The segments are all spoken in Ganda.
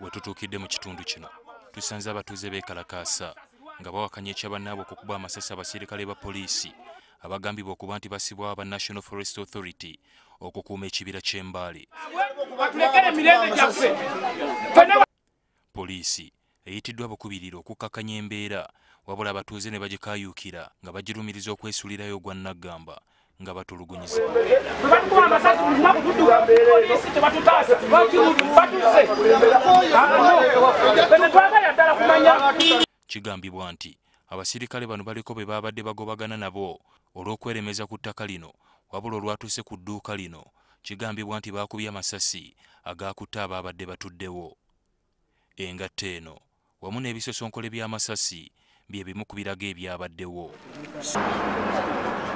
Wetutuukidde mu kitundu kino tusanze abatuuze beekalakaasa nga bawakanya ekyabannaabwe okukuba amasasi abasirikale ba poliisi abagambibwa okuba nti bassibwawo aba National Forest Authority okukuuma ekibira ky'e Mbale. Poliisi eyitiddwa bukubirira okukakkanya embeera wabula abatuuze ne bagikaayuukira nga bagirumiriza okwesuulirayo ogwa naggamba nga batulugunyiza. Kigambibwa nti abasirikale bano baliko be babadde bagobagana nabo olw'okweremeza ku ttaka lino wabula olwatuuse ku dduuka lino kigambibwa nti baakubye amasasi agaakutte ababadde batuddewo. Engatte eno wamu n'ebisosonkole by'amasasi bye bimu ku biraga ebyabaddewo.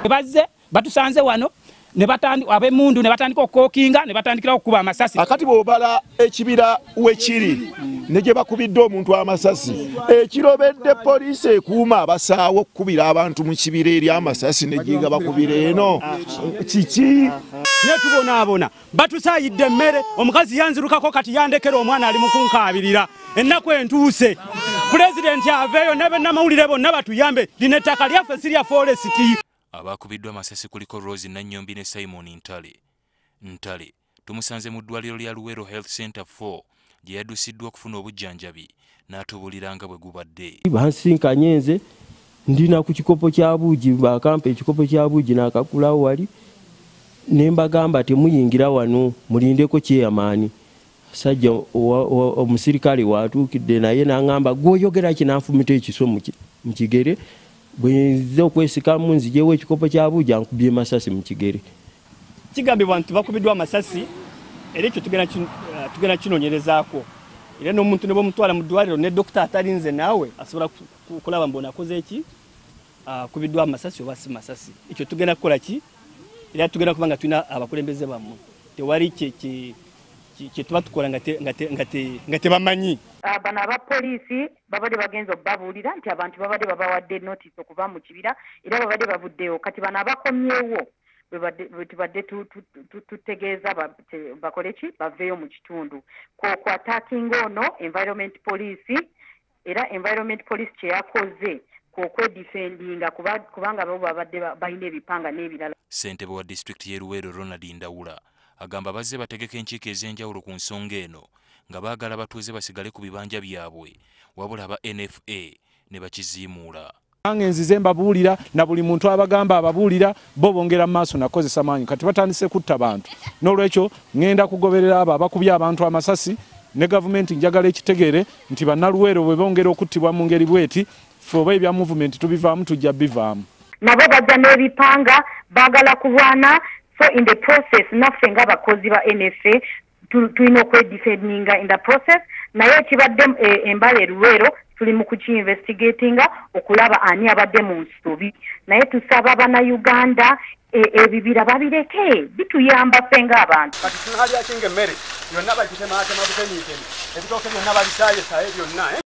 Bazze batusanze wano ne batandika ab'emmundu ne batandika okukookinga ne batandikira okukuba amasasi. Akati bw'obala ekibira wekiri ne gye bakubidde omuntu amasasi ekirobedde poliisi ekuuma abasaawo okukubira abantu mu kibira eri amasasi ne ginga bakubira eno kiki ne tubonaabona batusaayidde emmere omukazi yanzirukako kati yandekera omwana ali mu kunkaabirira ennaku entuuse pulezidenti aveeyo ne bannamawulire bonna batuyambe lino ettaka lyaffe si lya foresiti. Abakubiddwa amasasi kuliko Rose Nannyombi ne Simon Ntale tumusanze mu ddwaliro lya Luweero Health Center 4 gye yaddusiddwa okufuna obujjanjabi n'atubulira nga bwe gubadde. Bansinkanye nze ndina ku kikopo kya buugi bakampa ekikopo kya buugi n'akakulawo wali ne mbagamba temuyingira wano mulindeko kyeyamaani. Sajja omusirikale watuukidde naye n'aŋŋamba gw'oyogera kinanfumita ekiso mu kigere bwenze okwesikamu nzijewo ekikopo kya buugi ankubye masasi mu kigere. Kigambibwa nti bakubiddwa amasasi era ekyo tugenda kinoonyerezaako era n'omuntu ne bw'omutwala mu ddwaliro ne dokita atalinze naawe asobola kulaba mbona akoze eki akubiddwa amasasi oba si masasi. Ekyo tugenda kukola ki era tugenda kuba nga tulina abakulembeze bammwe tewali kye tuba tukola nga tebamanyi. Bano aba poliisi babadde bagenza okubabuulira nti abantu babadde babawadde notice okuva mu kibira era babadde bavuddeyo kati bano abakomyewo bwe tubadde tutegeeza bakole ki baveeyo mu kitundu kw'attackinga ono environment police era environment police kye yakoze kw'okwedifendinga kubanga bo babadde balina ebipanga n'ebirala. Ssentebe wa disitulikiti y'e Luweero Ronald Ndawula agamba bazze bategeka enkiiko ez'enjawulo ku nsonga eno nga baagala abatuuze basigale ku bibanja byabwe wabula aba NFA ne bakiziimuula. Nange nzize mbabuulira na buli muntu abagamba ababuulira bo bongera mu maaso nakozesa maanyi kati batandise kutta bantu n'olwekyo ngenda kugoberera abo abakubye abantu amasasi ne gavumenti njagala ekitegeere nti bannaluweero bwe bongera okuttibwa mu ngeri bweti ffe oba ebya movement tubivaamu tujja bivaamu. Nabo bajja n'ebipanga baagala kulwana. So in the process naffe ng'abakozi ba NFA tulina okwedifendinga in the process naye ekibadde Mbale Luweero tuli mu kuki-investigatinga okulaba ani abadde mu nsobi naye tusaba bannayuganda ebibira babireke bituyamba ffe ng'abantu. Kati tunahalya kinga emmere yonna bagitemaatema butenyitemi ebitooke byonna babisaayesaye byonna